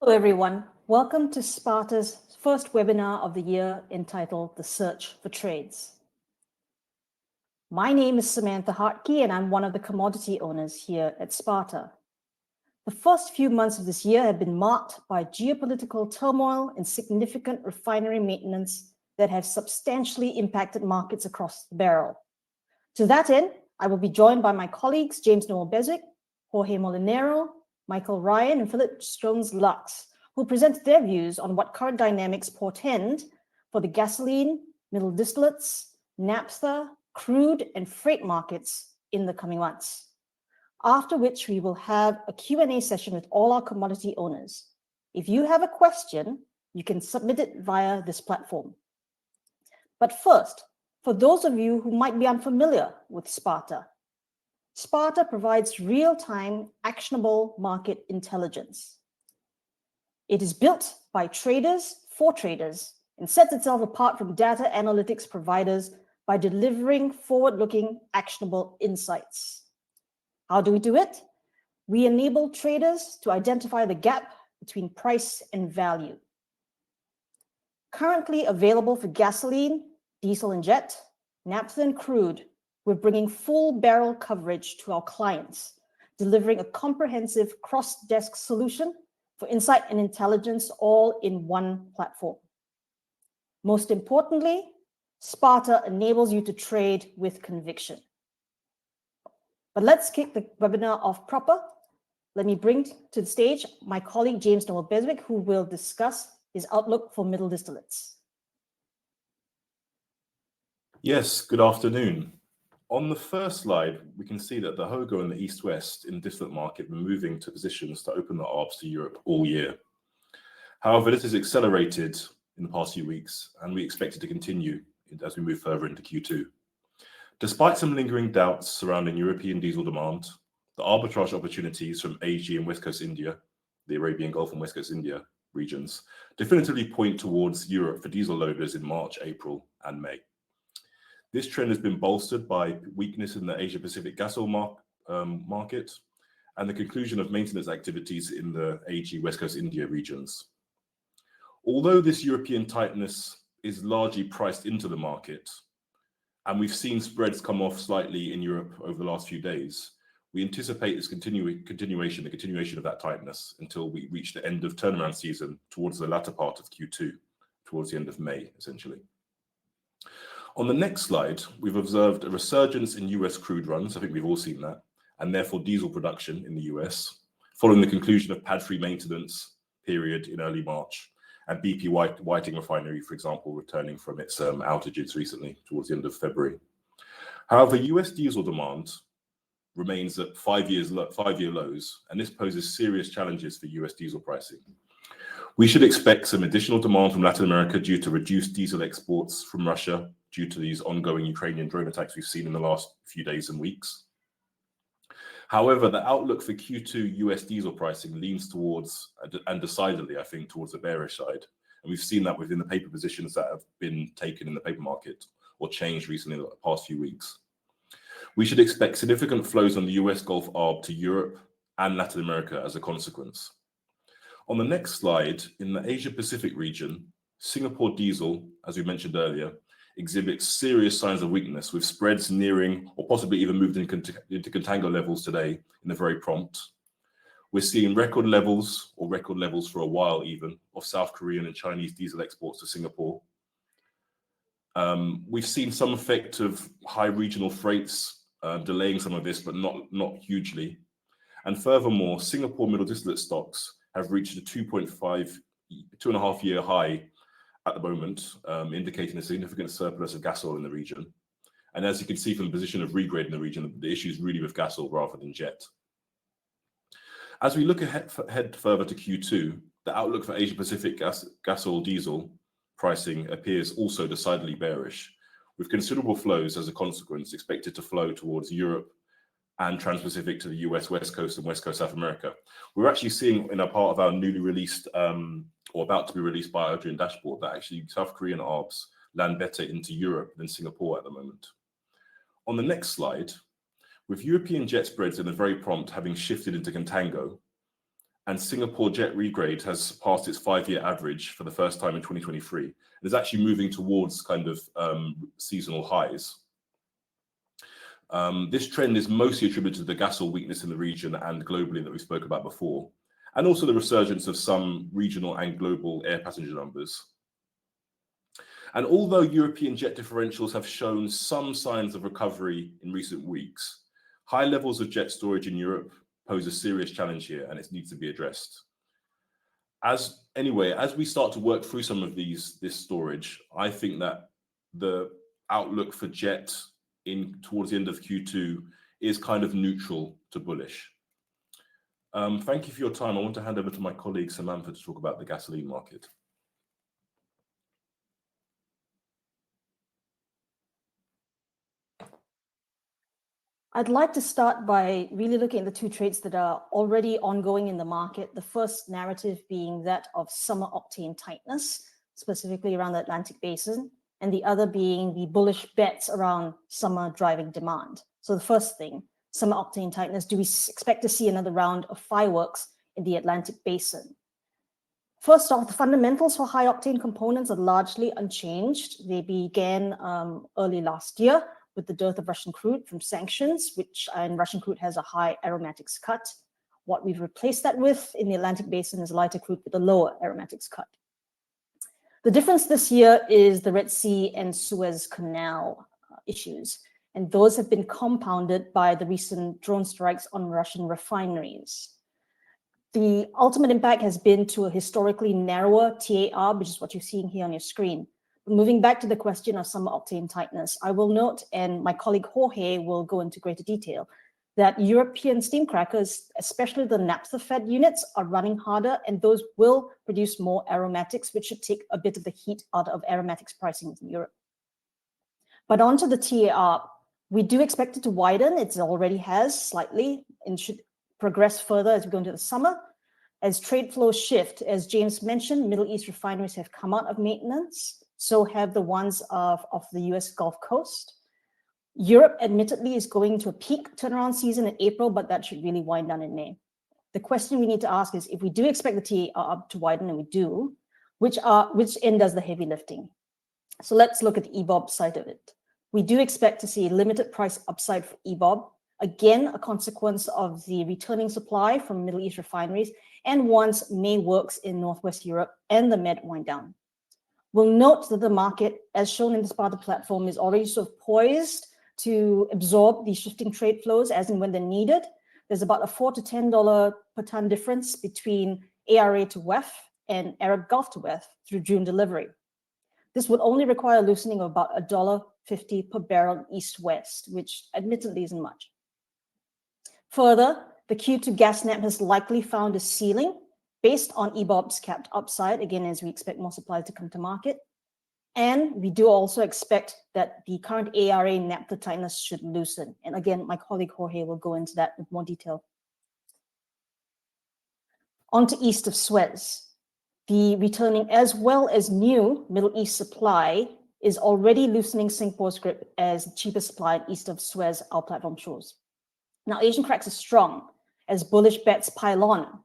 Hello, everyone. Welcome to Sparta's first webinar of the year entitled The Search for Trades. My name is Samantha Hartke, and I'm one of the commodity owners here at Sparta. The first few months of this year have been marked by geopolitical turmoil and significant refinery maintenance that have substantially impacted markets across the barrel. To that end, I will be joined by my colleagues James Noel Beswick, Jorge Molinero, Michael Ryan, and Philip Jones-Lux, who present their views on what current dynamics portend for the gasoline, middle distillates, naphtha, crude, and freight markets in the coming months. After which we will have a Q&A session with all our commodity owners. If you have a question, you can submit it via this platform. But first, for those of you who might be unfamiliar with Sparta, Sparta provides real-time, actionable market intelligence. It is built by traders for traders and sets itself apart from data analytics providers by delivering forward-looking, actionable insights. How do we do it? We enable traders to identify the gap between price and value. Currently available for gasoline, diesel and jet, naphtha and crude, we're bringing full barrel coverage to our clients, delivering a comprehensive cross-desk solution for insight and intelligence all in one platform. Most importantly, Sparta enables you to trade with conviction. But let's kick the webinar off proper. Let me bring to the stage my colleague James Noel Beswick, who will discuss his outlook for middle distillates. Yes, good afternoon. On the first slide, we can see that the HOGO and the East-West in the distillate market were moving to positions to open the ARBs to Europe all year. However, this has accelerated in the past few weeks, and we expect it to continue as we move further into Q2. Despite some lingering doubts surrounding European diesel demand, the arbitrage opportunities from AG and West Coast India, the Arabian Gulf and West Coast India regions, definitively point towards Europe for diesel loaders in March, April, and May. This trend has been bolstered by weakness in the Asia-Pacific gas oil market and the conclusion of maintenance activities in the AG West Coast India regions. Although this European tightness is largely priced into the market, and we've seen spreads come off slightly in Europe over the last few days, we anticipate this continuation of that tightness until we reach the end of turnaround season towards the latter part of Q2, towards the end of May, essentially. On the next slide, we've observed a resurgence in US crude runs. I think we've all seen that, and therefore diesel production in the US, following the conclusion of pad-free maintenance period in early March, and BP Whiting refinery, for example, returning from its outages recently towards the end of February. However, US diesel demand remains at five-year lows, and this poses serious challenges for US diesel pricing. We should expect some additional demand from Latin America due to reduced diesel exports from Russia due to these ongoing Ukrainian drone attacks we've seen in the last few days and weeks. However, the outlook for Q2 US diesel pricing leans towards, and decidedly, I think, towards the bearish side. And we've seen that within the paper positions that have been taken in the paper market or changed recently in the past few weeks. We should expect significant flows on the US Gulf ARB to Europe and Latin America as a consequence. On the next slide, in the Asia-Pacific region, Singapore diesel, as we mentioned earlier, exhibits serious signs of weakness, with spreads nearing or possibly even moved into contango levels today in the very prompt. We're seeing record levels for a while even, of South Korean and Chinese diesel exports to Singapore. We've seen some effect of high regional freights delaying some of this, but not hugely. And furthermore, Singapore middle distillate stocks have reached a 2.5 year high at the moment, indicating a significant surplus of gas oil in the region. And as you can see from the position of regrade in the region, the issue is really with gas oil rather than jet. As we look ahead further to Q2, the outlook for Asia-Pacific gas oil diesel pricing appears also decidedly bearish, with considerable flows as a consequence expected to flow towards Europe and Trans-Pacific to the US West Coast and West Coast South America. We're actually seeing in a part of our newly released or about to be released by our Adrian dashboard that actually South Korean ARBs land better into Europe than Singapore at the moment. On the next slide, with European jet spreads in the very prompt having shifted into contango, And Singapore jet regrade has surpassed its 5-year average for the first time in 2023. And is actually moving towards kind of seasonal highs. This trend is mostly attributed to the gas oil weakness in the region and globally that we spoke about before, and also the resurgence of some regional and global air passenger numbers. And although European jet differentials have shown some signs of recovery in recent weeks, high levels of jet storage in Europe pose a serious challenge here, and it needs to be addressed. As we start to work through some of this storage, I think that the outlook for jet towards the end of Q2 is kind of neutral to bullish. Thank you for your time. I want to hand over to my colleague Samantha to talk about the gasoline market. I'd like to start by really looking at the two trades that are already ongoing in the market. The first narrative being that of summer octane tightness, specifically around the Atlantic Basin, and the other being the bullish bets around summer driving demand. So the first thing, summer octane tightness, do we expect to see another round of fireworks in the Atlantic Basin? First off, the fundamentals for high octane components are largely unchanged. They began early last year with the dearth of Russian crude from sanctions, and Russian crude has a high aromatics cut. What we've replaced that with in the Atlantic Basin is lighter crude with a lower aromatics cut. The difference this year is the Red Sea and Suez Canal issues, and those have been compounded by the recent drone strikes on Russian refineries. The ultimate impact has been to a historically narrower TAR, which is what you're seeing here on your screen. Moving back to the question of summer octane tightness, I will note, and my colleague Jorge will go into greater detail, that European steam crackers, especially the naphtha-fed units, are running harder, and those will produce more aromatics, which should take a bit of the heat out of aromatics pricing in Europe. But onto the TAR, we do expect it to widen. It already has slightly and should progress further as we go into the summer. As trade flows shift, as James mentioned, Middle East refineries have come out of maintenance. So have the ones of the US Gulf Coast. Europe, admittedly, is going to a peak turnaround season in April, but that should really wind down in May. The question we need to ask is, if we do expect the TAR to widen, and we do, which end does the heavy lifting? So let's look at the EBOB side of it. We do expect to see limited price upside for EBOB, again, a consequence of the returning supply from Middle East refineries, and once May works in Northwest Europe and the Med wind down. We'll note that the market, as shown in the Sparta platform, is already sort of poised to absorb these shifting trade flows as and when they're needed. There's about a $4 to $10 per ton difference between ARA to WEF and Arab Gulf to WEF through June delivery. This would only require a loosening of about $1.50 per barrel east-west, which admittedly isn't much. Further, the Q2 gas snap has likely found a ceiling based on EBOB's capped upside, again, as we expect more supply to come to market. And we do also expect that the current ARA naphtha tightness should loosen. And again, my colleague Jorge will go into that with more detail. On to east of Suez. The returning as well as new Middle East supply is already loosening Singapore's grip as the cheapest supply east of Suez, our platform shows. Now, Asian cracks are strong as bullish bets pile on.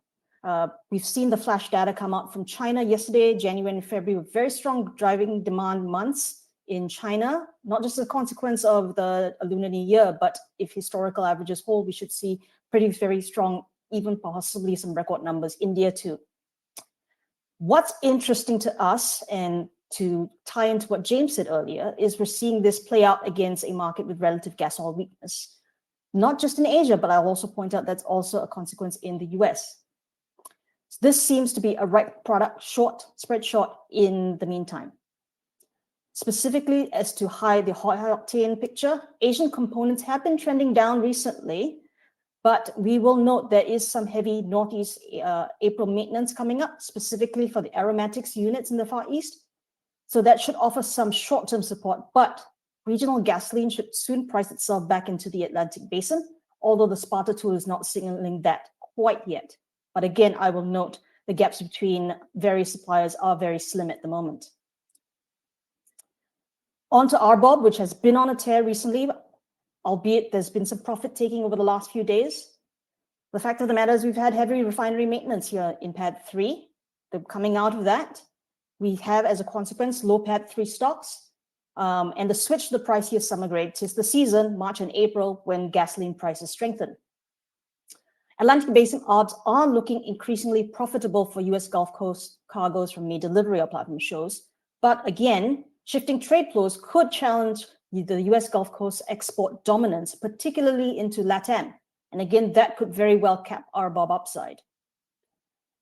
We've seen the flash data come out from China yesterday, January and February, with very strong driving demand months in China, not just as a consequence of the Lunar New Year, but if historical averages hold, we should see very strong, even possibly some record numbers. India too. What's interesting to us, and to tie into what James said earlier, is we're seeing this play out against a market with relative gas oil weakness. Not just in Asia, but I'll also point out that's also a consequence in the US. So this seems to be a right product short, spread short in the meantime. Specifically as to the high octane picture, Asian components have been trending down recently, but we will note there is some heavy Northeast April maintenance coming up, specifically for the aromatics units in the Far East. So that should offer some short-term support, but regional gasoline should soon price itself back into the Atlantic Basin, although the Sparta tool is not signaling that quite yet. But again, I will note the gaps between various suppliers are very slim at the moment. On to RBOB, which has been on a tear recently, albeit there's been some profit taking over the last few days. The fact of the matter is we've had heavy refinery maintenance here in Pad 3. Coming out of that, we have, as a consequence, low Pad 3 stocks, and the switch to the pricier summer grade tis the season, March and April, when gasoline prices strengthen. Atlantic Basin arbs are looking increasingly profitable for US Gulf Coast cargoes from May delivery, our platform shows. But again, shifting trade flows could challenge the US Gulf Coast export dominance, particularly into LATAM. And again, that could very well cap RBOB upside.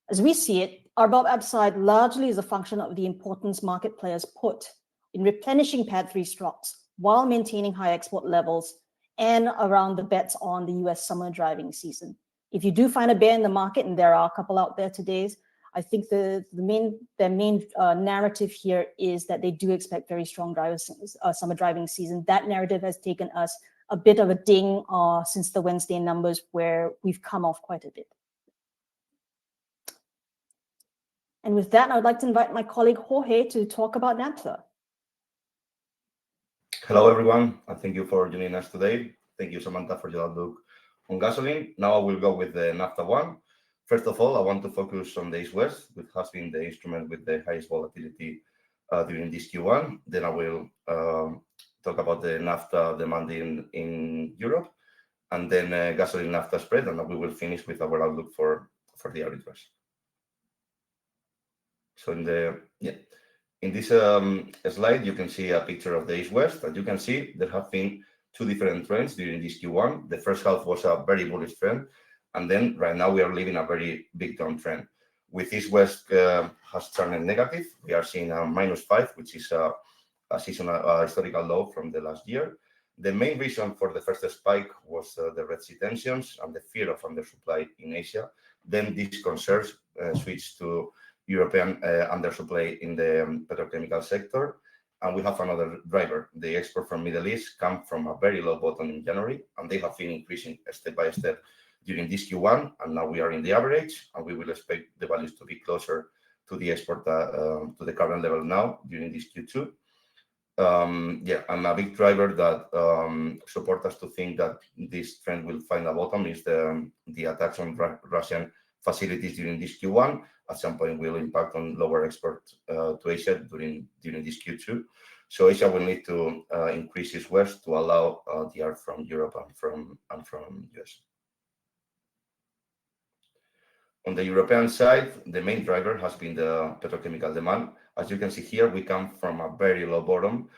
As we see it, RBOB upside largely is a function of the importance market players put in replenishing Pad 3 stocks while maintaining high export levels and around the bets on the US summer driving season. If you do find a bear in the market, and there are a couple out there today, I think their main narrative here is that they do expect very strong summer driving season. That narrative has taken us a bit of a ding since the Wednesday numbers, where we've come off quite a bit. And with that, I'd like to invite my colleague Jorge to talk about naphtha. Hello, everyone, and thank you for joining us today. Thank you, Samantha, for your outlook on gasoline. Now I will go with the naphtha one. First of all, I want to focus on the East-West, which has been the instrument with the highest volatility during this Q1. Then I will talk about the naphtha demand in Europe, and then gasoline naphtha spread, and we will finish with our outlook for the arbitrage. So in this slide, you can see a picture of the East-West. As you can see, there have been two different trends during this Q1. The first half was a very bullish trend, and then right now we are living a very big downtrend. With East-West has turned negative. We are seeing a -5, which is a seasonal historical low from the last year. The main reason for the first spike was the Red Sea tensions and the fear of undersupply in Asia. Then these concerns switched to European undersupply in the petrochemical sector. And we have another driver. The export from Middle East come from a very low bottom in January, and they have been increasing step by step during this Q1, and now we are in the average, and we will expect the values to be closer to the export to the current level now during this Q2. And a big driver that support us to think that this trend will find a bottom is the attacks on Russian facilities during this Q1. At some point will impact on lower export to Asia during this Q2. So Asia will need to increase its west to allow the arb from Europe and from US. On the European side, the main driver has been the petrochemical demand. As you can see here, we come from a very low bottom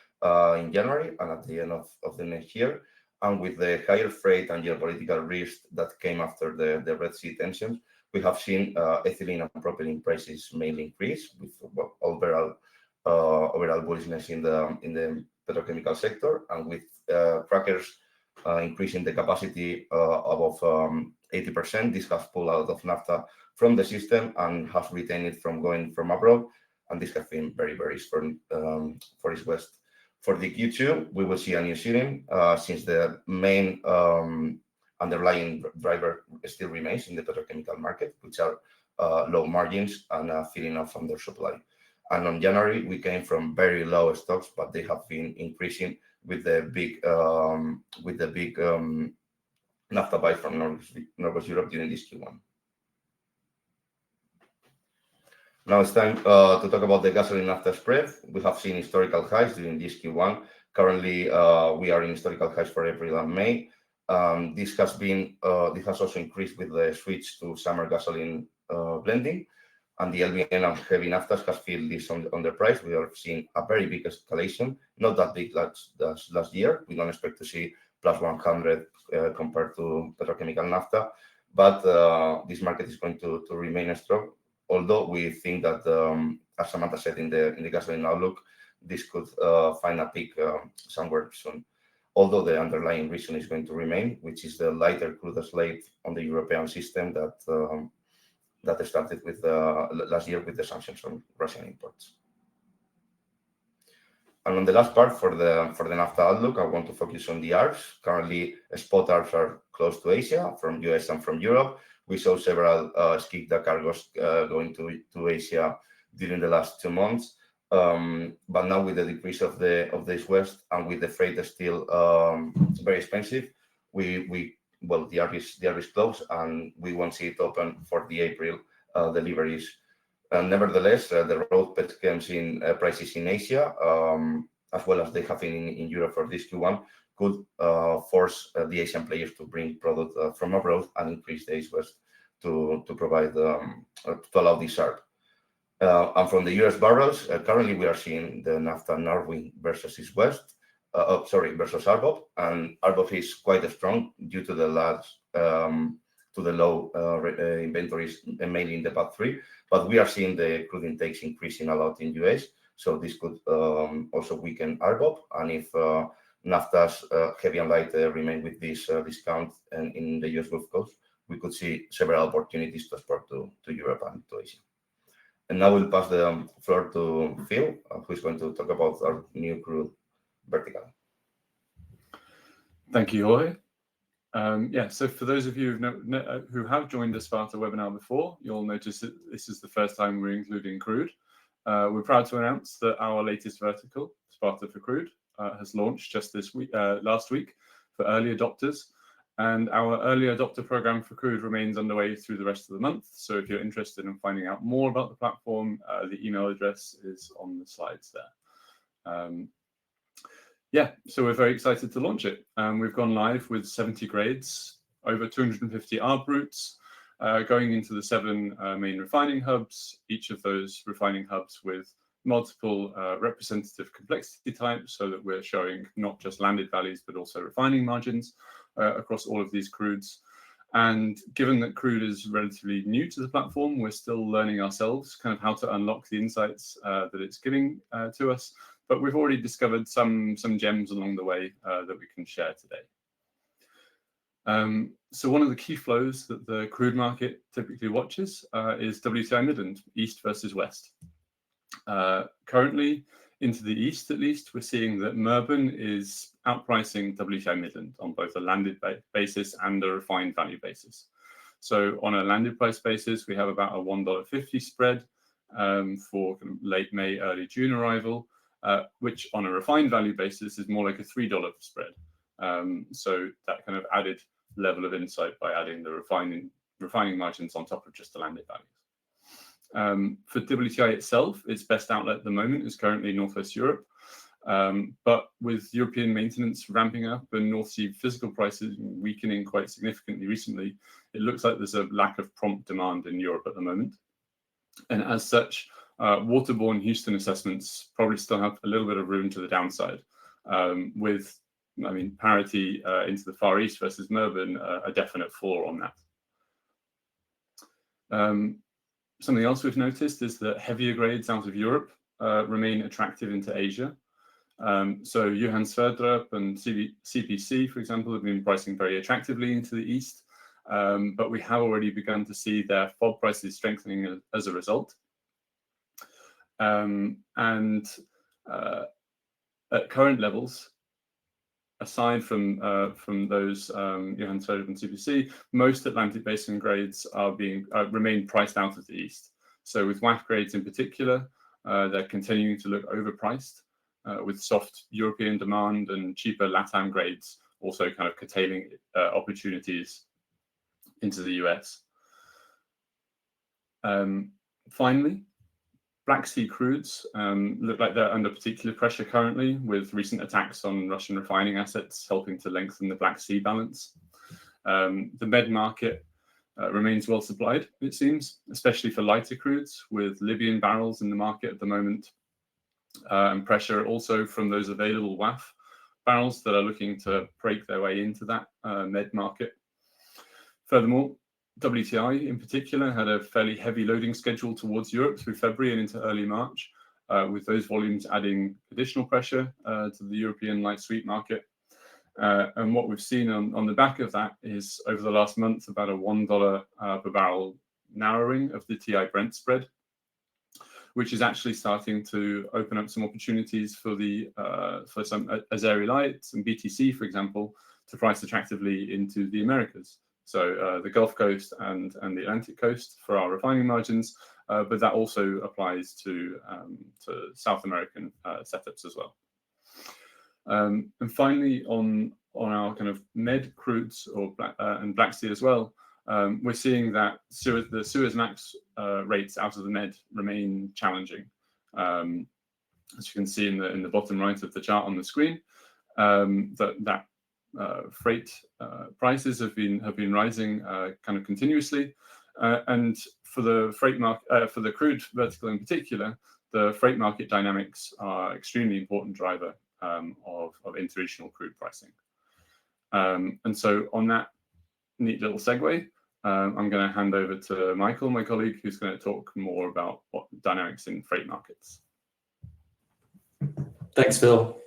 in January and at the end of the next year. And with the higher freight and geopolitical risk that came after the Red Sea tensions, we have seen ethylene and propylene prices mainly increase, with overall bullishness in the petrochemical sector, and with crackers increasing the capacity above 80%. This has pulled out of naphtha from the system and has retained it from going from abroad, and this has been very, very strong for East-West. For the Q2, we will see a new ceiling since the main underlying driver still remains in the petrochemical market, which are low margins and a feeling of undersupply. And on January, we came from very low stocks, but they have been increasing with the big naphtha buy from Northwest Europe during this Q1. Now it's time to talk about the gasoline naphtha spread. We have seen historical highs during this Q1. Currently, we are in historical highs for April and May. This has also increased with the switch to summer gasoline blending, and the LBN and heavy naphthas has feel this on the price. We are seeing a very big escalation, not that big last year. We don't expect to see plus 100 compared to petrochemical naphtha, but this market is going to remain strong. Although we think that, as Samantha said in the gasoline outlook, this could find a peak somewhere soon. Although the underlying reason is going to remain, which is the lighter crude slate on the European system that started with last year with the sanctions on Russian imports. And on the last part for the naphtha outlook, I want to focus on the arbs. Currently, spot arbs are close to Asia from US and from Europe. We saw several skip cargoes going to Asia during the last 2 months. But now with the decrease of the East-West and with the freight still very expensive, we well, the yard is closed, and we won't see it open for the April deliveries. Nevertheless, the road petchems in prices in Asia, as well as they have in Europe for this Q1, could force the Asian players to bring product from abroad and increase the East West to provide to allow this arb. And from the US barrels, currently we are seeing the naphtha narrowing versus East West, versus RBOB, and RBOB is quite strong due to the low inventories, mainly in the PAC3. But we are seeing the crude intakes increasing a lot in US, so this could also weaken RBOB. And if naphtha's heavy and light remain with this discount and in the US Gulf Coast, we could see several opportunities to export to Europe and to Asia. And now we'll pass the floor to Phil, who is going to talk about our new crude vertical. Thank you, Jorge. So for those of you who have joined the Sparta webinar before, you'll notice that this is the first time we're including crude. We're proud to announce that our latest vertical, Sparta for Crude, has launched just last week for early adopters. And our early adopter program for crude remains underway through the rest of the month. So if you're interested in finding out more about the platform, the email address is on the slides there. So we're very excited to launch it. We've gone live with 70 grades, over 250 arb routes, going into the 7 main refining hubs, each of those refining hubs with multiple representative complexity types, so that we're showing not just landed values, but also refining margins across all of these crudes. And given that crude is relatively new to the platform, we're still learning ourselves kind of how to unlock the insights that it's giving to us. But we've already discovered some gems along the way that we can share today. So one of the key flows that the crude market typically watches is WTI Midland, east versus west. Currently, into the east at least, we're seeing that Murban is outpricing WTI Midland on both a landed basis and a refined value basis. So on a landed price basis, we have about a $1.50 spread for late May, early June arrival, which on a refined value basis is more like a $3 spread. So that kind of added level of insight by adding the refining margins on top of just the landed values. For WTI itself, its best outlet at the moment is currently Northwest Europe. But with European maintenance ramping up and North Sea physical prices weakening quite significantly recently, it looks like there's a lack of prompt demand in Europe at the moment. And as such, waterborne Houston assessments probably still have a little bit of room to the downside, with, parity into the Far East versus Murban, a definite floor on that. Something else we've noticed is that heavier grades out of Europe remain attractive into Asia. So Johan Sverdrup and CPC, for example, have been pricing very attractively into the east, but we have already begun to see their FOB prices strengthening as a result. And at current levels, aside from those Johan Sverdrup and CPC, most Atlantic Basin grades are remain priced out of the east. So with WAF grades in particular, they're continuing to look overpriced, with soft European demand and cheaper LATAM grades also kind of curtailing opportunities into the US. Finally, Black Sea crudes look like they're under particular pressure currently, with recent attacks on Russian refining assets helping to lengthen the Black Sea balance. The Med market remains well supplied, it seems, especially for lighter crudes, with Libyan barrels in the market at the moment, and pressure also from those available WAF barrels that are looking to break their way into that Med market. Furthermore, WTI in particular had a fairly heavy loading schedule towards Europe through February and into early March, with those volumes adding additional pressure to the European light sweet market. And what we've seen on the back of that is over the last month about a $1 per barrel narrowing of the TI Brent spread, which is actually starting to open up some opportunities for some Azeri Lights and BTC, for example, to price attractively into the Americas. So the Gulf Coast and the Atlantic Coast for our refining margins, but that also applies to South American setups as well. And finally, on on our kind of Med crudes or and Black Sea as well, we're seeing that the Suezmax rates out of the Med remain challenging. As you can see in the bottom right of the chart on the screen, that freight prices have been rising kind of continuously, and for the freight market, for the crude vertical in particular, the freight market dynamics are extremely important driver of interregional crude pricing. And so on that neat little segue, I'm going to hand over to Michael, my colleague, who's going to talk more about what dynamics in freight markets. Thanks, Phil.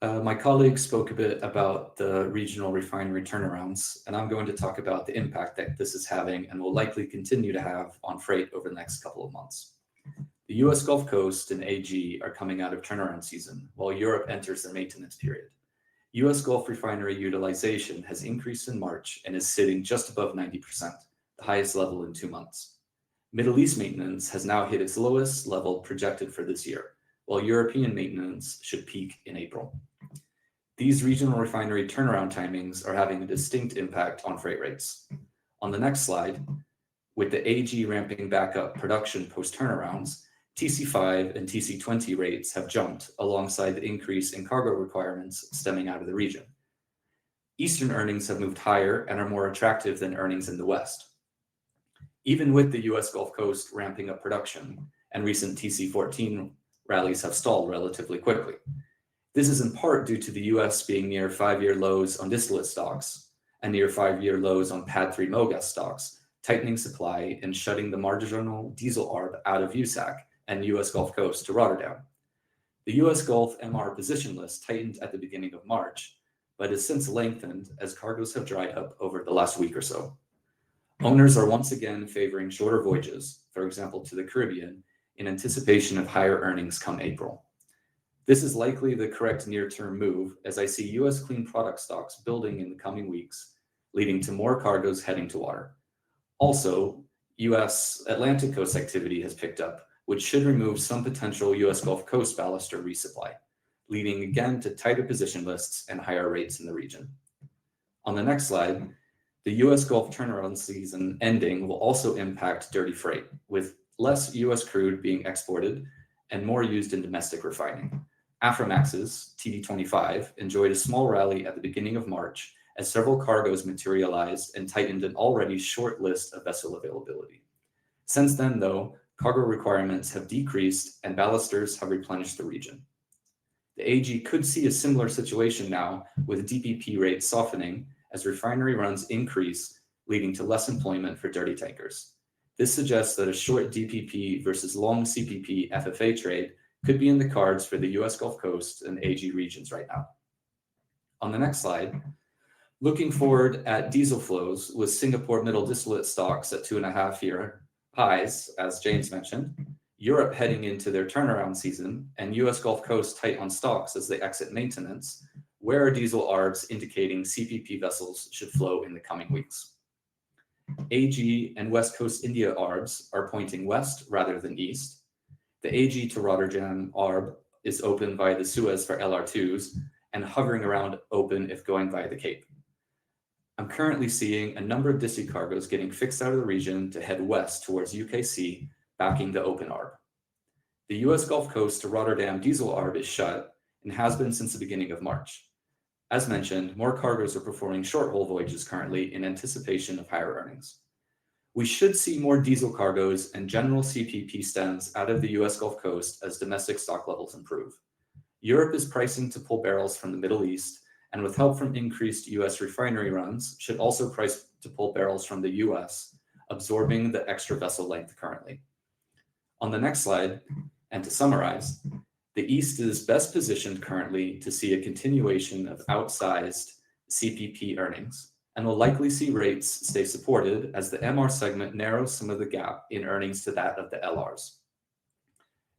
My colleague spoke a bit about the regional refinery turnarounds, and I'm going to talk about the impact that this is having and will likely continue to have on freight over the next couple of months. The US Gulf Coast and AG are coming out of turnaround season, while Europe enters their maintenance period. US Gulf refinery utilization has increased in March and is sitting just above 90%, the highest level in 2 months. Middle East maintenance has now hit its lowest level projected for this year, while European maintenance should peak in April. These regional refinery turnaround timings are having a distinct impact on freight rates. On the next slide, with the AG ramping back up production post-turnarounds, TC5 and TC20 rates have jumped alongside the increase in cargo requirements stemming out of the region. Eastern earnings have moved higher and are more attractive than earnings in the West. Even with the US Gulf Coast ramping up production, and recent TC14 rallies have stalled relatively quickly. This is in part due to the US being near 5-year lows on distillate stocks and near 5-year lows on PAD 3 MOGAS stocks, tightening supply and shutting the marginal diesel ARB out of USAC and US Gulf Coast to Rotterdam. The US Gulf MR position list tightened at the beginning of March, but has since lengthened as cargoes have dried up over the last week or so. Owners are once again favoring shorter voyages, for example to the Caribbean, in anticipation of higher earnings come April. This is likely the correct near-term move, as I see US clean product stocks building in the coming weeks, leading to more cargoes heading to water. Also, US Atlantic coast activity has picked up, which should remove some potential US Gulf Coast ballast or resupply, leading again to tighter position lists and higher rates in the region. On the next slide, the US Gulf turnaround season ending will also impact dirty freight, with less US crude being exported and more used in domestic refining. Aframaxes, TD25, enjoyed a small rally at the beginning of March as several cargoes materialized and tightened an already short list of vessel availability. Since then, though, cargo requirements have decreased and ballasters have replenished the region. The AG could see a similar situation now, with DPP rates softening as refinery runs increase, leading to less employment for dirty tankers. This suggests that a short DPP versus long CPP FFA trade could be in the cards for the US Gulf Coast and AG regions right now. On the next slide, looking forward at diesel flows with Singapore middle distillate stocks at 2.5-year highs, as James mentioned, Europe heading into their turnaround season, and US Gulf Coast tight on stocks as they exit maintenance, where are diesel ARBs indicating CPP vessels should flow in the coming weeks? AG and West Coast India ARBs are pointing west rather than east. The AG to Rotterdam ARB is open via the Suez for LR2s and hovering around open if going via the Cape. I'm currently seeing a number of Disty cargoes getting fixed out of the region to head west towards UKC, backing the open ARB. The US Gulf Coast to Rotterdam diesel ARB is shut and has been since the beginning of March. As mentioned, more cargoes are performing short-haul voyages currently in anticipation of higher earnings. We should see more diesel cargoes and general CPP stems out of the US Gulf Coast as domestic stock levels improve. Europe is pricing to pull barrels from the Middle East, and with help from increased US refinery runs, should also price to pull barrels from the US, absorbing the extra vessel length currently. On the next slide, and to summarize, the East is best positioned currently to see a continuation of outsized CPP earnings, and will likely see rates stay supported as the MR segment narrows some of the gap in earnings to that of the LRs.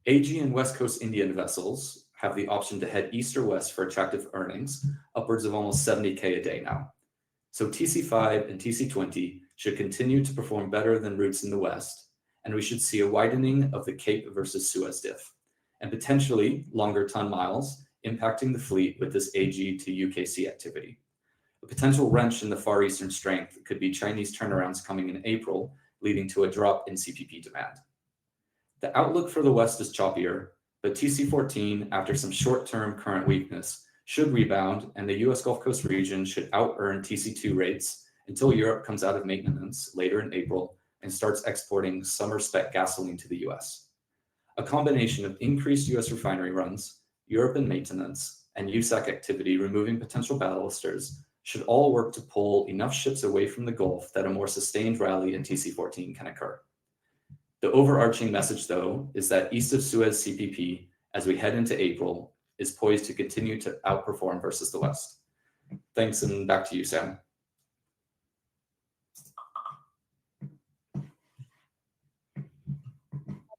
AG and West Coast Indian vessels have the option to head east or west for attractive earnings, upwards of almost 70K a day now. So TC5 and TC20 should continue to perform better than routes in the West, and we should see a widening of the Cape versus Suez diff, and potentially longer ton miles impacting the fleet with this AG to UKC activity. A potential wrench in the Far Eastern strength could be Chinese turnarounds coming in April, leading to a drop in CPP demand. The outlook for the West is choppier, but TC14, after some short-term current weakness, should rebound, and the US Gulf Coast region should out-earn TC2 rates until Europe comes out of maintenance later in April and starts exporting summer spec gasoline to the US. A combination of increased US refinery runs, Europe in maintenance, and USAC activity removing potential ballasters should all work to pull enough ships away from the Gulf that a more sustained rally in TC14 can occur. The overarching message, though, is that east of Suez CPP, as we head into April, is poised to continue to outperform versus the West. Thanks, and back to you, Sam.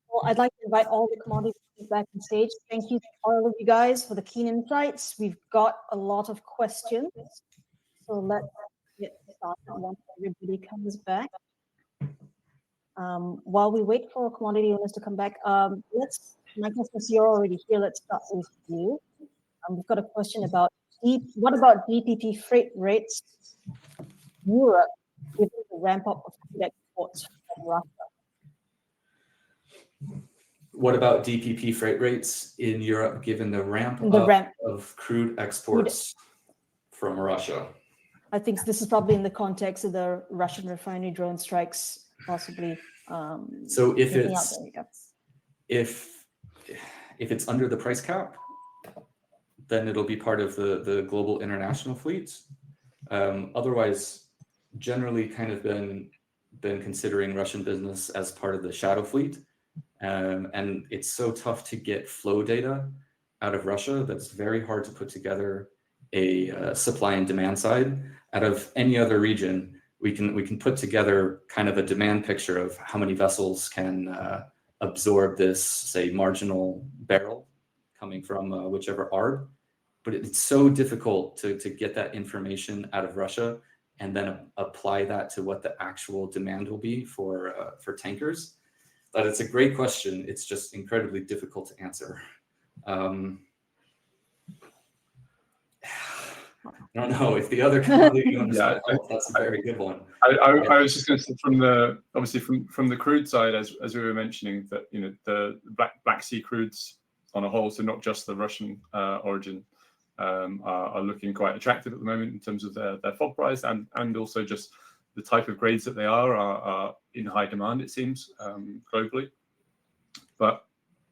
Well, I'd like to invite all the commodities back on stage. Thank you to all of you guys for the keen insights. We've got a lot of questions, so let's get started once everybody comes back. While we wait for commodity owners to come back, Michael, since you're already here, let's start with you. We've got a question about what about DPP freight rates in Europe given the ramp up of crude exports from Russia? What about DPP freight rates in Europe given the ramp of crude exports from Russia? I think this is probably in the context of the Russian refinery drone strikes, possibly. So if it's under the price cap, then it'll be part of the global international fleet. Otherwise, generally kind of been considering Russian business as part of the shadow fleet. And it's so tough to get flow data out of Russia that's very hard to put together a supply and demand side. Out of any other region, we can put together kind of a demand picture of how many vessels can absorb this, say, marginal barrel coming from whichever ARB. But it's so difficult to get that information out of Russia and then apply that to what the actual demand will be for tankers. But it's a great question. It's just incredibly difficult to answer. I don't know if the other commodity owners. Yeah, that's a very good one. I was just going to say from the crude side, as we were mentioning, that the Black Sea crudes on a whole, so not just the Russian origin, are looking quite attractive at the moment in terms of their FOB price and also just the type of grades that they are in high demand, it seems, globally. But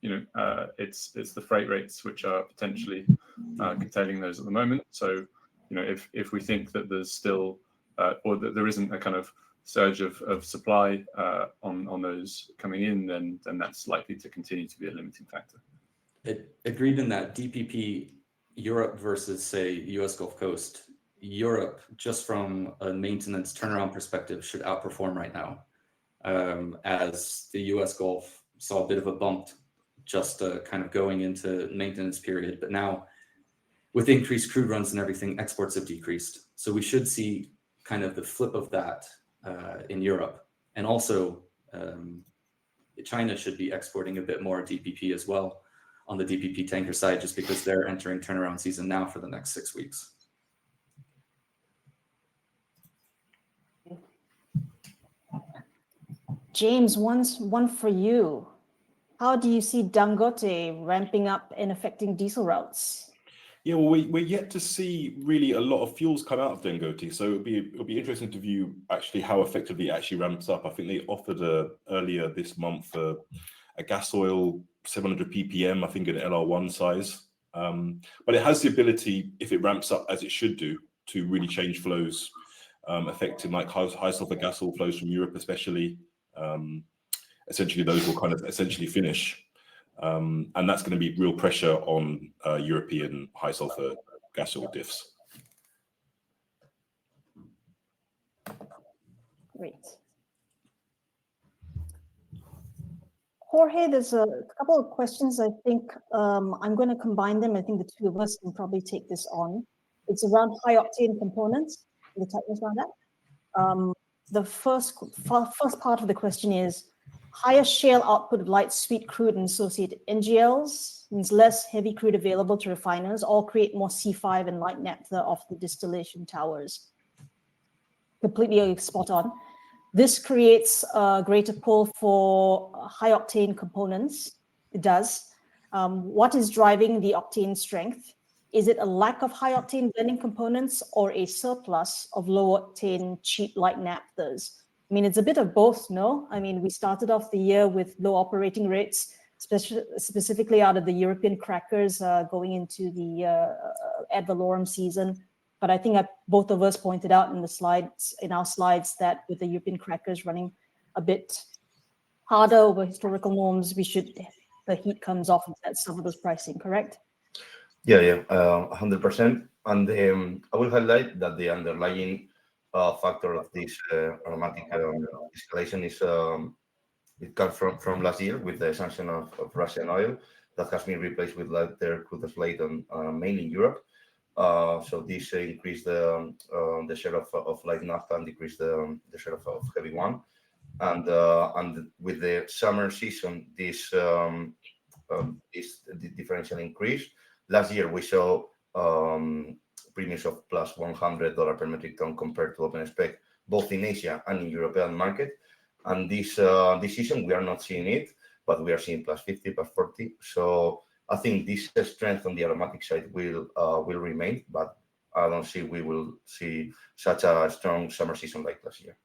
it's the freight rates which are potentially containing those at the moment. So if we think that there's still or that there isn't a kind of surge of supply on those coming in, then that's likely to continue to be a limiting factor. Agreed in that. DPP Europe versus, say, US Gulf Coast. Europe, just from a maintenance turnaround perspective, should outperform right now, as the US Gulf saw a bit of a bump just kind of going into maintenance period. But now, with increased crude runs and everything, exports have decreased. So we should see kind of the flip of that in Europe. And also, China should be exporting a bit more DPP as well on the DPP tanker side, just because they're entering turnaround season now for the next 6 weeks. James, one for you. How do you see Dangote ramping up and affecting diesel routes? Yeah, well, we're yet to see really a lot of fuels come out of Dangote, so it'll be interesting to view actually how effectively it actually ramps up. I think they offered earlier this month a gas oil 700 ppm, I think an LR1 size, but it has the ability, if it ramps up as it should do, to really change flows, affecting like high sulfur gas oil flows from Europe, especially. Essentially, those will kind of essentially finish. And that's going to be real pressure on European high sulfur gas oil diffs. Great. Jorge, there's a couple of questions. I think I'm going to combine them. I think the two of us can probably take this on. It's around high octane components, the tightness around that. The first part of the question is, higher shale output of light sweet crude and associated NGLs means less heavy crude available to refiners, all create more C5 and light naphtha off the distillation towers. Completely spot on. This creates a greater pull for high octane components. It does. What is driving the octane strength? Is it a lack of high octane blending components or a surplus of low octane cheap light naphthas? I mean, it's a bit of both, no? I mean, we started off the year with low operating rates, specifically out of the European crackers going into the ad valorem season. But I think both of us pointed out in our slides that with the European crackers running a bit harder over historical norms, the heat comes off at some of those pricing, correct? Yeah, 100%. And I will highlight that the underlying factor of this aromatic escalation is it comes from last year with the sanction of Russian oil that has been replaced with lighter crude slate mainly in Europe. So this increased the share of light naphtha and decreased the share of heavy one. And with the summer season, this differential increase. Last year we saw premiums of plus $100 per metric ton compared to open spec, both in Asia and in European market. And this season we are not seeing it, but we are seeing plus 50, plus 40. So I think this strength on the aromatic side will remain, but I don't see we will see such a strong summer season like last year.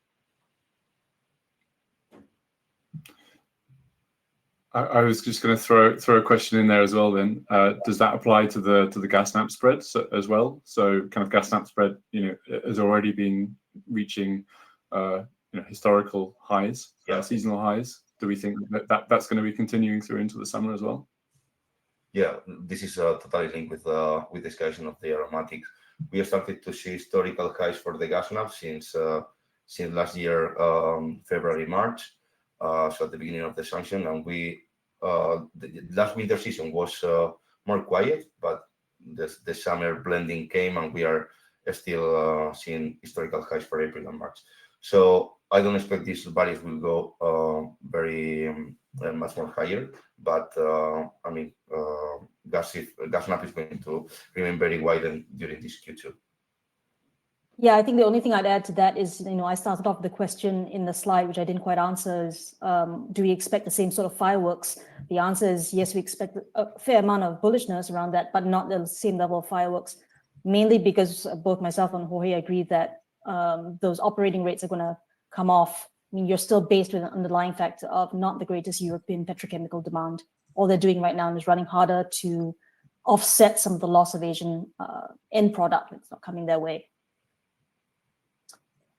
I was just going to throw a question in there as well. Then does that apply to the gas nap spread as well? So kind of gas nap spread, has already been reaching historical highs, seasonal highs. Do we think that's going to be continuing through into the summer as well? Yeah, this is totally linked with discussion of the aromatics. We have started to see historical highs for the gas nap since last year, February, March. So at the beginning of the sanction, and the last winter season was more quiet, but the summer blending came, and we are still seeing historical highs for April and March. So I don't expect these values will go very much more higher, but gas nap is going to remain very wide during this Q2. Yeah, I think the only thing I'd add to that is, I started off the question in the slide, which I didn't quite answer, is do we expect the same sort of fireworks? The answer is yes, we expect a fair amount of bullishness around that, but not the same level of fireworks, mainly because both myself and Jorge agree that those operating rates are going to come off. I mean, you're still based with an underlying factor of not the greatest European petrochemical demand. All they're doing right now is running harder to offset some of the loss of Asian end product that's not coming their way.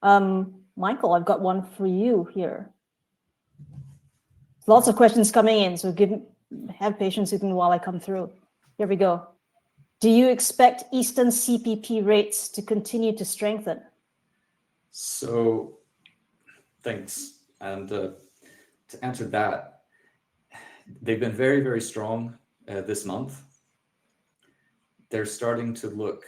Michael, I've got one for you here. Lots of questions coming in, so have patience with me while I come through. Here we go. Do you expect Eastern CPP rates to continue to strengthen? So, thanks. And to answer that, they've been very, very strong this month. They're starting to look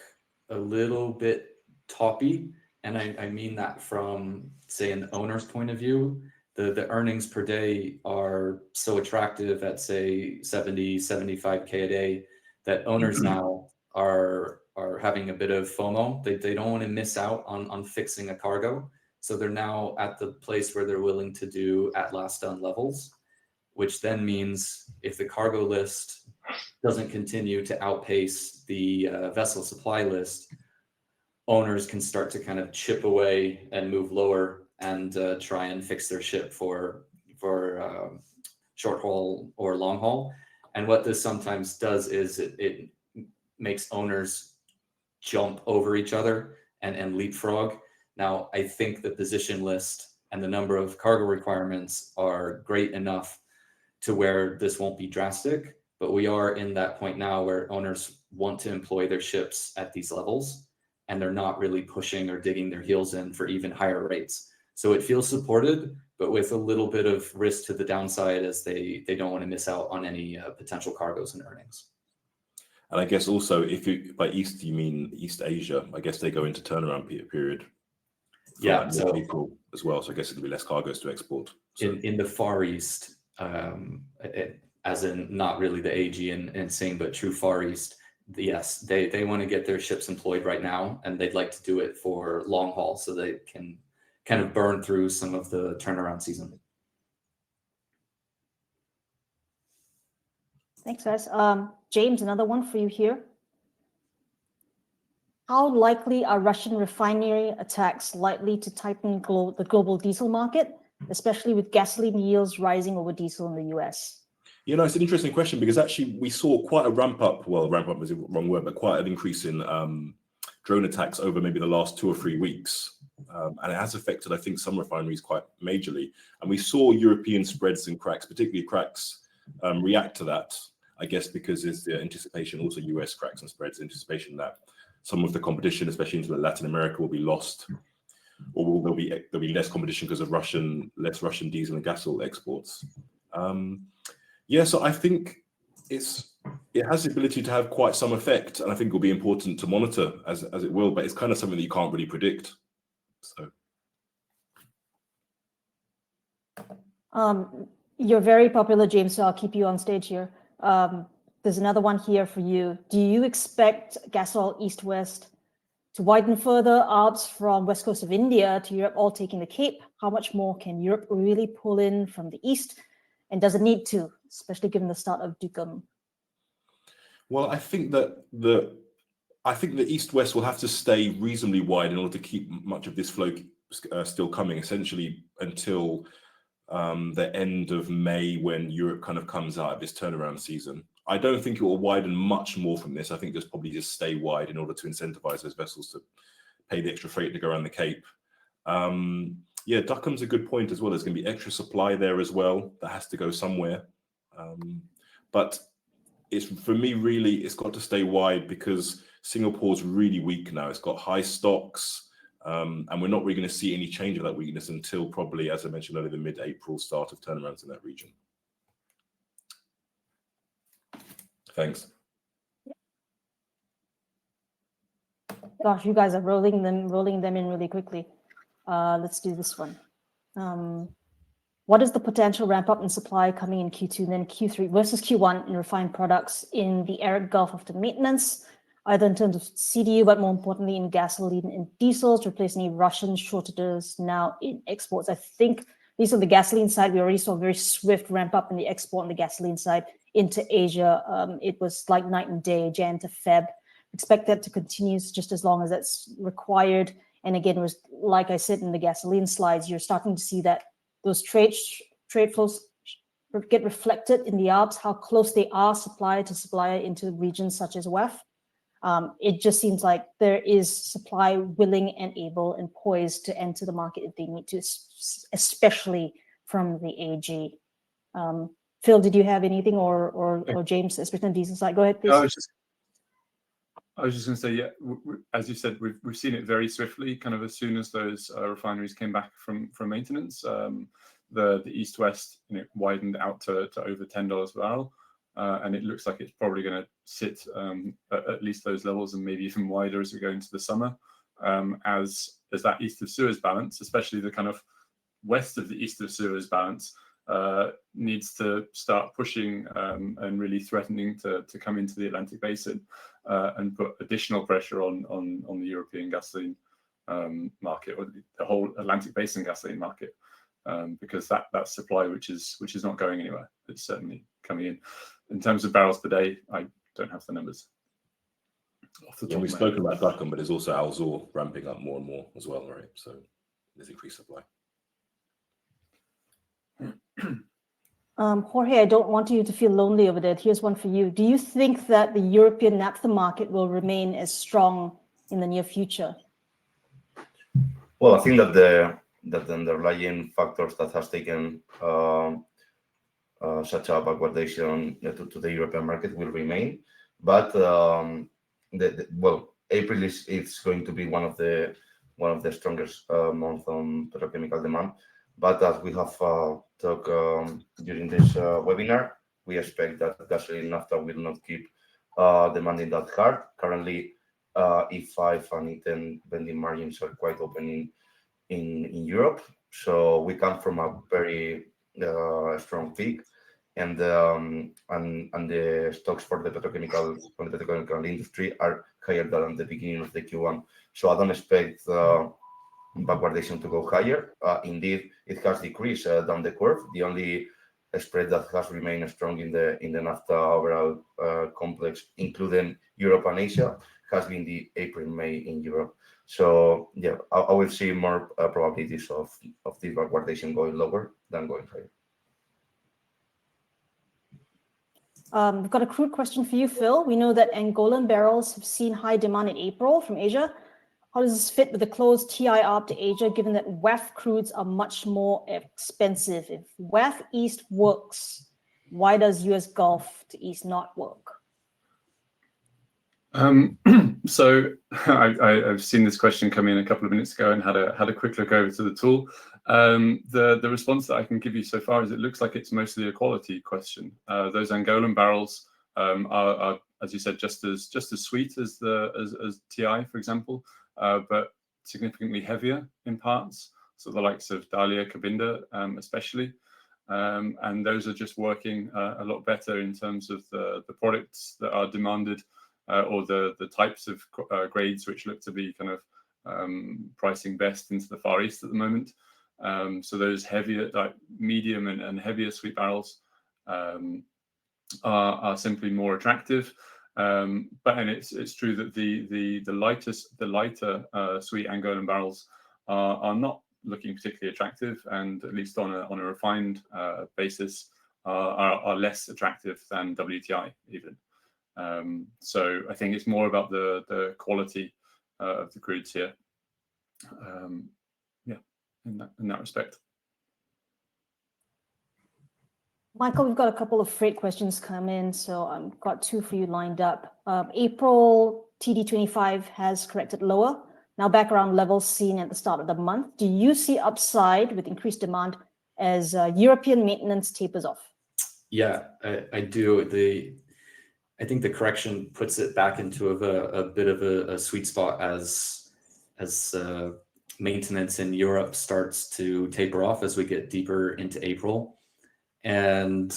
a little bit toppy. And I mean that from, say, an owner's point of view. The earnings per day are so attractive at, say, 70, 75K a day that owners now are having a bit of FOMO. They don't want to miss out on fixing a cargo. So they're now at the place where they're willing to do at last done levels, which then means if the cargo list doesn't continue to outpace the vessel supply list, owners can start to kind of chip away and move lower and try and fix their ship for short haul or long haul. And what this sometimes does is it makes owners jump over each other and leapfrog. Now, I think the position list and the number of cargo requirements are great enough to where this won't be drastic, but we are in that point now where owners want to employ their ships at these levels, and they're not really pushing or digging their heels in for even higher rates. So it feels supported, but with a little bit of risk to the downside as they don't want to miss out on any potential cargoes and earnings. And I guess also, if you by East, you mean East Asia, I guess they go into turnaround period. Yeah, like so April as well. So I guess it'll be less cargoes to export. So. in the Far East, as in not really the Aegean and Sing, but true Far East, yes, they want to get their ships employed right now, and they'd like to do it for long haul so they can kind of burn through some of the turnaround season. Thanks, guys. James, another one for you here. How likely are Russian refinery attacks likely to tighten the global diesel market, especially with gasoline yields rising over diesel in the US? You know, it's an interesting question because actually we saw quite a ramp up. Well, ramp up is the wrong word, but quite an increase in drone attacks over maybe the last 2 or 3 weeks. And it has affected, I think, some refineries quite majorly. And we saw European spreads and cracks, particularly cracks, react to that, I guess, because there's the anticipation, also US cracks and spreads, anticipation that some of the competition, especially into Latin America, will be lost, or there'll be less competition because of less Russian diesel and gas oil exports. Yeah, so I think it has the ability to have quite some effect, and I think it will be important to monitor as it will, but it's kind of something that you can't really predict. So. You're very popular, James, so I'll keep you on stage here. There's another one here for you. Do you expect gas oil east-west to widen further, arbs from west coast of India to Europe, all taking the Cape? How much more can Europe really pull in from the east? And does it need to, especially given the start of Duqm? Well, I think that the east-west will have to stay reasonably wide in order to keep much of this flow still coming, essentially until the end of May, when Europe kind of comes out of this turnaround season. I don't think it will widen much more from this. I think just probably just stay wide in order to incentivize those vessels to pay the extra freight to go around the Cape. Yeah, Duqm's a good point as well. There's going to be extra supply there as well that has to go somewhere. But for me, really, it's got to stay wide because Singapore's really weak now. It's got high stocks, and we're not really going to see any change of that weakness until probably, as I mentioned earlier, the mid-April start of turnarounds in that region. Thanks. Gosh, you guys are rolling them in really quickly. Let's do this one. What is the potential ramp up in supply coming in Q2 and then Q3 versus Q1 in refined products in the Arab Gulf after maintenance, either in terms of CDU, but more importantly in gasoline and diesel to replace any Russian shortages now in exports? I think, at least on the gasoline side, we already saw a very swift ramp up in the export on the gasoline side into Asia. It was like night and day, Jan to Feb. Expect that to continue just as long as that's required. And again, it was like I said in the gasoline slides, you're starting to see that those trade flows get reflected in the arbs, how close they are supplier to supplier into regions such as WEF. It just seems like there is supply willing and able and poised to enter the market if they need to, especially from the AG. Phil, did you have anything, or James, especially on the diesel side? Go ahead, please. I was just going to say, yeah, as you said, we've seen it very swiftly, kind of as soon as those refineries came back from maintenance. The east-west widened out to over $10 a barrel, and it looks like it's probably going to sit at least those levels and maybe even wider as we go into the summer, as that east of Suez balance, especially the kind of west of the east of Suez balance, needs to start pushing and really threatening to come into the Atlantic Basin and put additional pressure on the European gasoline market, or the whole Atlantic Basin gasoline market, because that supply, which is not going anywhere, it's certainly coming in. In terms of barrels per day, I don't have the numbers. Yeah, we've spoken about Duqm, but there's also Al Zor ramping up more and more as well, right? So there's increased supply. Jorge, I don't want you to feel lonely over there. Here's one for you. Do you think that the European naphtha market will remain as strong in the near future? Well, I think that the underlying factors that has taken such a backwardation to the European market will remain, but April is going to be one of the strongest months on petrochemical demand. But as we have talked during this webinar, we expect that gasoline naphtha will not keep demanding that hard. Currently, E5 and E10 blending margins are quite open in Europe. So we come from a very strong peak, and the stocks for the petrochemical industry are higher than the beginning of the Q1. So I don't expect backwardation to go higher. Indeed, it has decreased down the curve. The only spread that has remained strong in the NAFTA overall complex, including Europe and Asia, has been the April-May in Europe. So yeah, I will see more probabilities of this backwardation going lower than going higher. We've got a crude question for you, Phil. We know that Angolan barrels have seen high demand in April from Asia. How does this fit with the closed TI arb to Asia, given that WEF crudes are much more expensive? If WEF East works, why does US Gulf to East not work? So I've seen this question come in a couple of minutes ago and had a quick look over to the tool. The response that I can give you so far is it looks like it's mostly a quality question. Those Angolan barrels are, as you said, just as sweet as TI, for example, but significantly heavier in parts. So the likes of Dahlia, Cabinda, especially. And those are just working a lot better in terms of the products that are demanded, or the types of grades which look to be kind of pricing best into the Far East at the moment. So those heavier, like medium and heavier sweet barrels are simply more attractive. And it's true that the lighter sweet Angolan barrels are not looking particularly attractive, and at least on a refined basis are less attractive than WTI even. So I think it's more about the quality of the crudes here. Yeah, in that respect. Michael, we've got a couple of freight questions come in, so I've got two for you lined up. April TD25 has corrected lower, now back around levels seen at the start of the month. Do you see upside with increased demand as European maintenance tapers off? Yeah, I do. I think the correction puts it back into a bit of a sweet spot as maintenance in Europe starts to taper off as we get deeper into April. And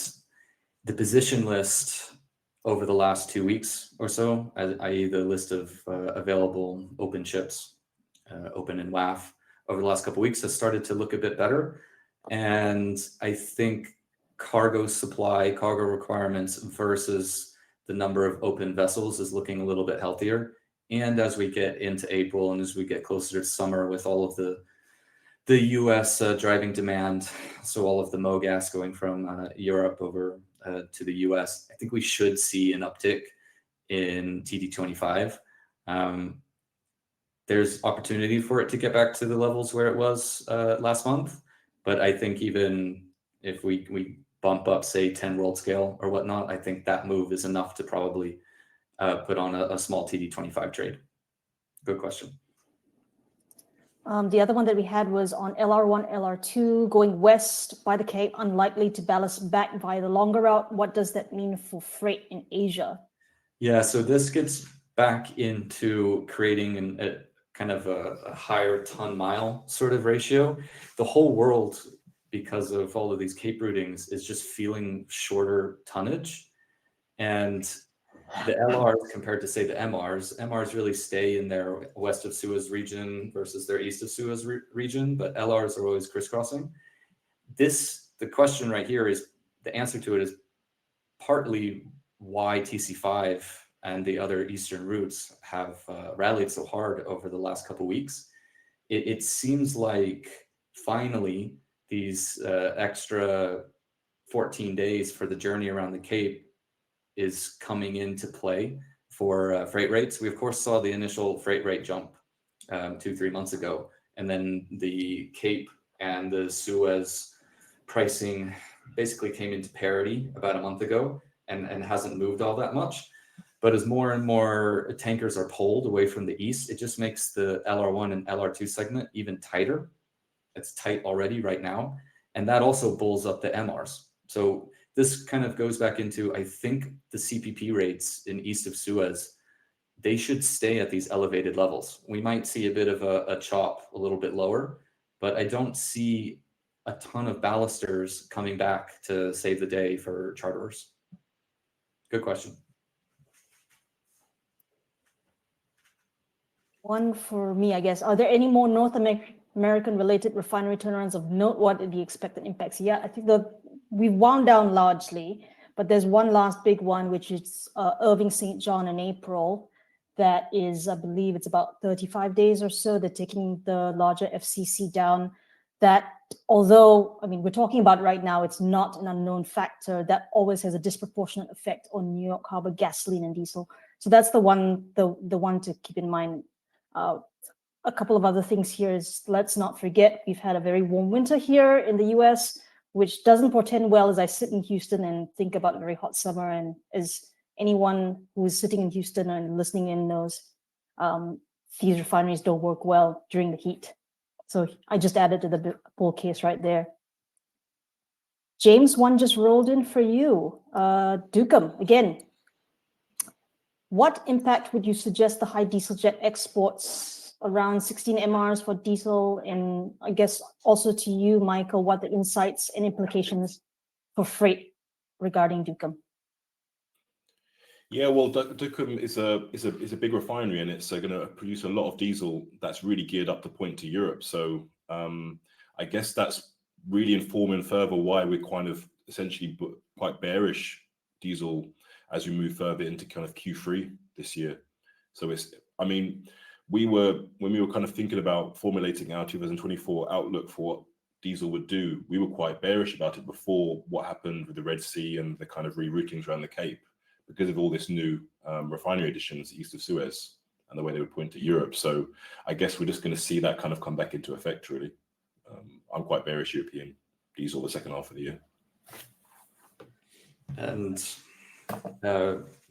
the position list over the last 2 weeks or so, i.e. the list of available open ships, open in WAF, over the last couple of weeks has started to look a bit better. And I think cargo supply, cargo requirements versus the number of open vessels is looking a little bit healthier. And as we get into April and as we get closer to summer with all of the US driving demand, so all of the MOGAS going from Europe over to the US, I think we should see an uptick in TD25. There's opportunity for it to get back to the levels where it was last month. But I think even if we bump up, say, 10 world scale or whatnot, I think that move is enough to probably put on a small TD25 trade. Good question. The other one that we had was on LR1, LR2 going west by the Cape, unlikely to ballast back via the longer route. What does that mean for freight in Asia? Yeah, so this gets back into creating a kind of a higher ton mile sort of ratio. The whole world, because of all of these Cape routings, is just feeling shorter tonnage. And the LRs compared to, say, the MRs really stay in their west of Suez region versus their east of Suez region, but LRs are always crisscrossing. The question right here is, the answer to it is partly why TC5 and the other eastern routes have rallied so hard over the last couple of weeks. It seems like finally these extra 14 days for the journey around the Cape is coming into play for freight rates. We, of course, saw the initial freight rate jump 2-3 months ago, and then the Cape and the Suez pricing basically came into parity about a month ago and hasn't moved all that much. But as more and more tankers are pulled away from the east, it just makes the LR1 and LR2 segment even tighter. It's tight already right now. And that also bulls up the MRs. So this kind of goes back into, I think, the CPP rates in east of Suez, they should stay at these elevated levels. We might see a bit of a chop a little bit lower, but I don't see a ton of ballasters coming back to save the day for charterers. Good question. One for me, I guess. Are there any more North American related refinery turnarounds of note? What are the expected impacts? Yeah, I think we've wound down largely, but there's one last big one, which is Irving St. John in April. That is, I believe it's about 35 days or so. They're taking the larger FCC down. That, although, I mean, we're talking about right now, it's not an unknown factor. That always has a disproportionate effect on New York Harbor gasoline and diesel. So that's the one to keep in mind. A couple of other things here is, let's not forget, we've had a very warm winter here in the US, which doesn't portend well as I sit in Houston and think about a very hot summer. And as anyone who is sitting in Houston and listening in knows, these refineries don't work well during the heat. So I just added to the bull case right there. James, one just rolled in for you. Dukem, again. What impact would you suggest the high diesel jet exports around 16 MRs for diesel? And I guess also to you, Michael, what the insights and implications for freight regarding Dukem? Yeah, well, Dukem is a big refinery, and it's going to produce a lot of diesel that's really geared up to point to Europe. So I guess that's really informing further why we're kind of essentially quite bearish diesel as we move further into kind of Q3 this year. So I mean, when we were kind of thinking about formulating our 2024 outlook for what diesel would do, we were quite bearish about it before what happened with the Red Sea and the kind of reroutings around the Cape, because of all this new refinery additions east of Suez and the way they would point to Europe. So I guess we're just going to see that kind of come back into effect, really. I'm quite bearish European diesel the second half of the year. And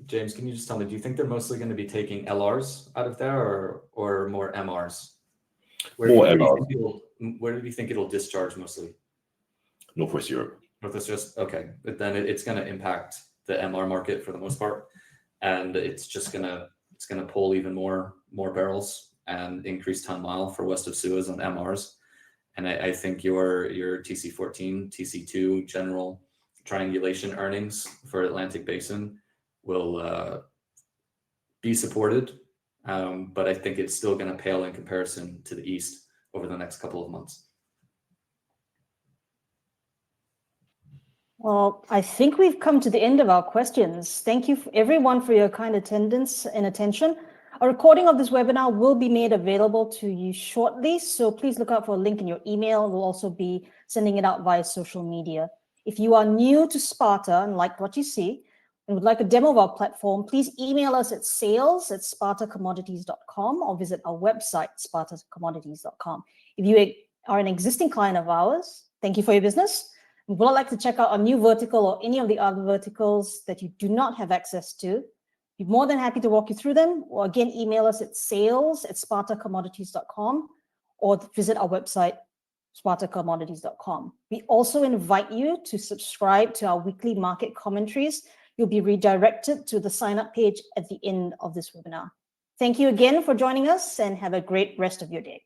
James, can you just tell me, do you think they're mostly going to be taking LRs out of there or more MRs? Where do you think it'll discharge mostly? Northwest Europe. Northwest, just okay. But then it's going to impact the MR market for the most part, and it's going to pull even more barrels and increase ton mile for west of Suez on MRs. And I think your TC14, TC2 general triangulation earnings for Atlantic Basin will be supported, but I think it's still going to pale in comparison to the east over the next couple of months. Well, I think we've come to the end of our questions. Thank you everyone for your kind attendance and attention. A recording of this webinar will be made available to you shortly, so please look out for a link in your email. We'll also be sending it out via social media. If you are new to Sparta and like what you see and would like a demo of our platform, please email us at sales@spartacommodities.com or visit our website, spartacommodities.com. If you are an existing client of ours, thank you for your business. If you would like to check out our new vertical or any of the other verticals that you do not have access to, we're more than happy to walk you through them. Or again, email us at sales@spartacommodities.com or visit our website, spartacommodities.com. We also invite you to subscribe to our weekly market commentaries. You'll be redirected to the sign-up page at the end of this webinar. Thank you again for joining us and have a great rest of your day.